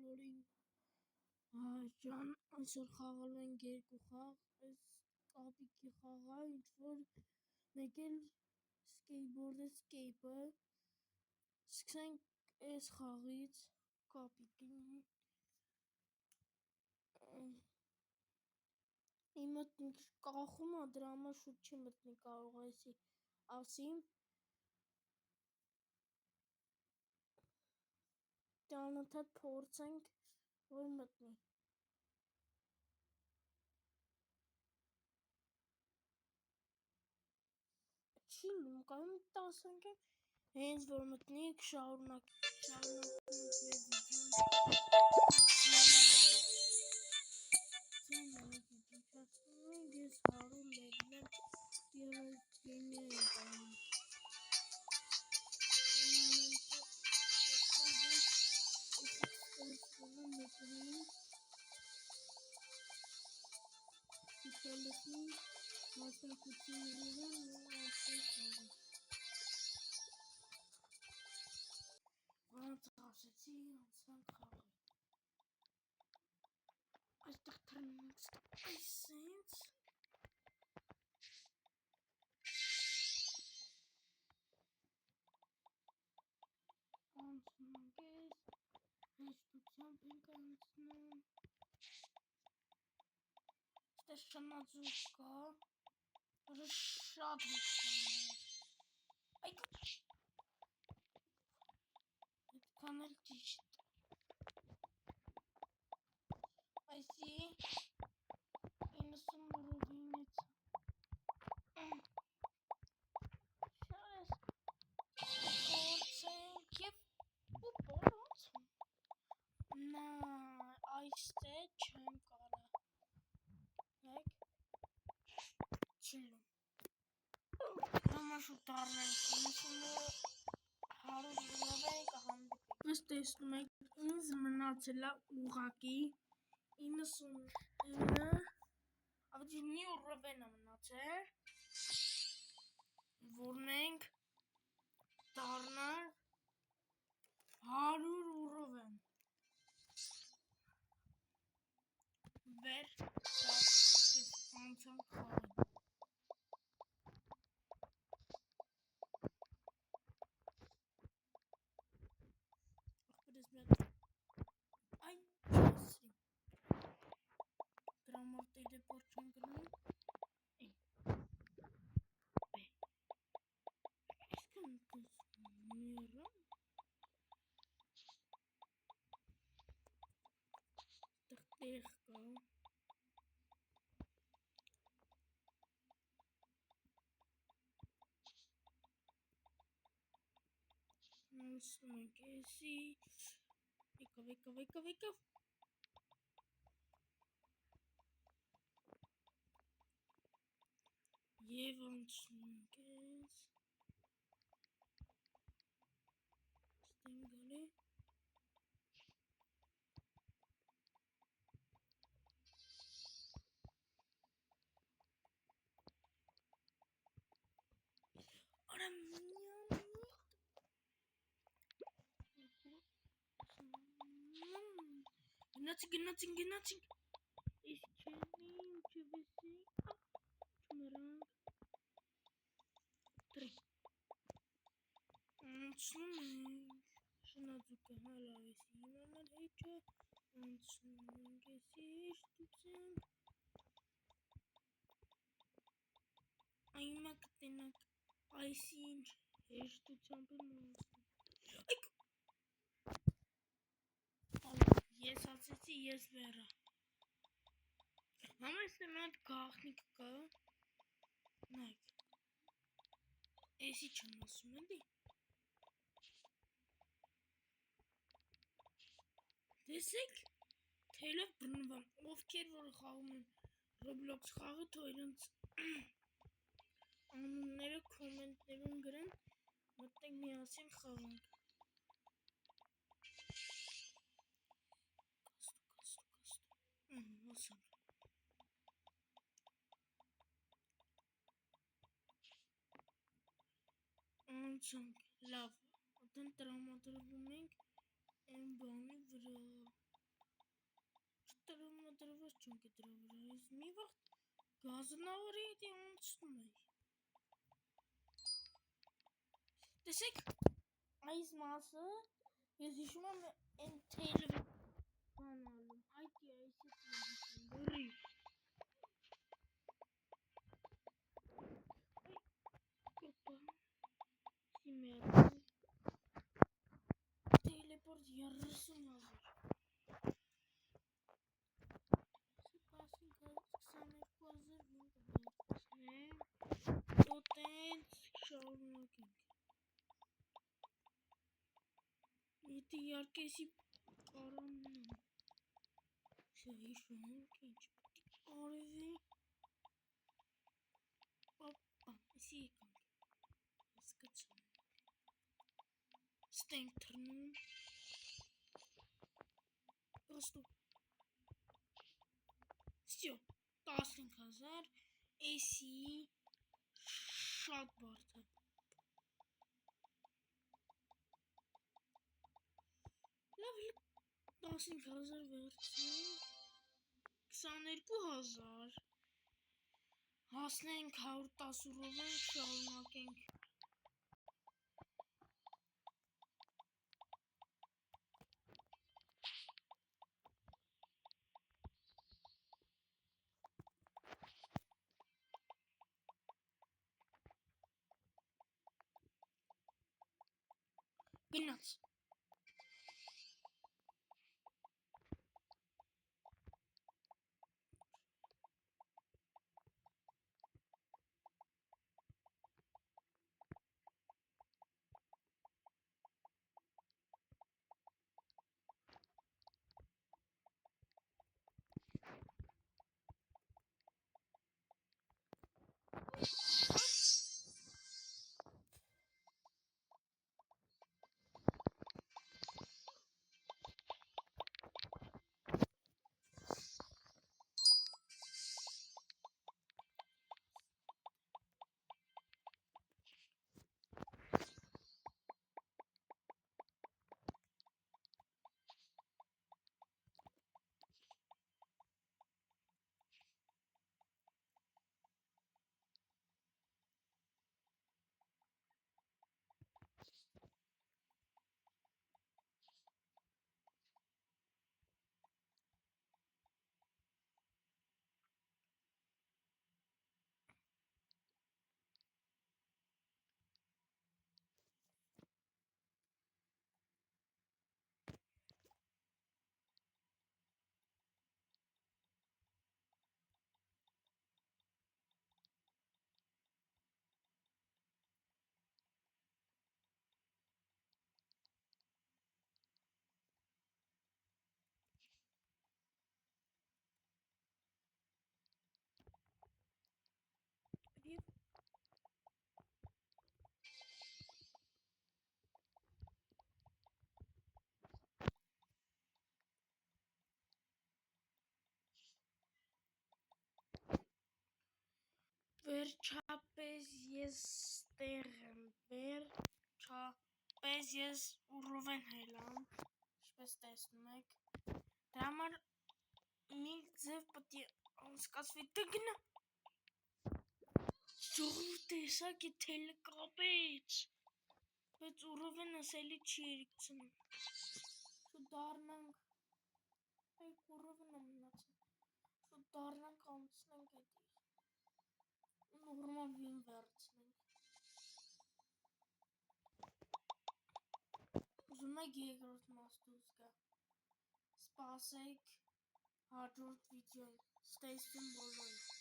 որին ջան այսօր խաղալու ենք երկու խաղ, այս կապիկի խաղը, ինչ որ մեկ էլ սկեյթբորդը, սկեյպը, սկսենք այս խաղից, կապիկին, իմ մտնիկ կախում է, դրա համար շուտ չի մտնի կարող այսի ասիմ, Անընդհատ փորձենք, որ մտնի։ Չի լինում, կարող 10 անգամ, հենց որ մտնի, շարունակենք ես 100 լեվել գեյմեր եմ տանում։ Այստեղ թռնենք այսենց անցնենք ես հեշտությամբ ենք անցնում ստեղ շնաձուկ կա որը շատ հեշտանում այդքան էլ ճիշտ այսի 90 ռուբինից շարես գործենք և բորոցում նա այստեղ չեմ կարա մեկ չիլում համաշուտ դարնենք 100 ռուբին կհանդիպենք ես տեսնում եք ինձ մնացել է ուղակի 99 ավելի 9 ռուբեն է մնացել որ մենք դառնանք 100 ռուբեն վեր անցանք խաղին ախպերս միատ այ չասի դրա համար տելեպորտ չեն գրում տեղ կա անցնում ենք էսի եկավ և անցնում ենք ես ստեմ գալի արա գնացինք ես չեմ չվեսի չմրանք տրի անցնում ենք շնաձուկը հալավեսի իմանալ հետ չէ անցնում ենք եսի հեշտությամբ այմա կտենակ այսի ինչ հեշտությամբ եմ անցնում ես ասեցի ես վերա համեստը մատ գաղտնիք կա նայք էսի չեմ ասում էլի տեսեք թելով բրնվամ ովքեր որ խաղում են Roblox խաղը թող իրենց անունները կոմենտներում գրեն մտնենք միասին խաղանք ասանք անցանք լավ ատեն տրամադրվում ենք են բանի վրա չեմ կտրավորես մի վաղ գազնավորի հետի անցնում է տեսեք այս մասը ես հիշում եմ են թեյլվի կանալում այդ այս բրի Սիմեր Teleport 30,000 Տոտենց շարունակենք Եթե իարկեսի կարամն Շհիշում ինչ պետք արևի Պապա, եսի եկանք Հասկացում Ստենք թրնում Պրստու Всё, 15,000 Էսի շատ բարդ է Լավ 15,000 վերցնենք 22,000 Հասնենք 110 ուրովենք շարունակենք Գնաց Վերջապես ես տեղ եմ Վերջապես ես ուրով են հելամ Ինչպես տեսնում եք Դրա համար մի ձև պետք է անցկացվի Դգնա Ժողովուրդ տեսակ է թելը կապեց Բայց ուրով են ասելի չի երիքցնում Շուտ դարնանք Այք ուրով են ամնացել Շուտ դարնանք անցնենք հետի Նորմալ վին վերցնենք Ուզում եք երկրորդ մաս դուրս գա Սպասեք հաջորդ վիդեոյին Stay tuned բոլորին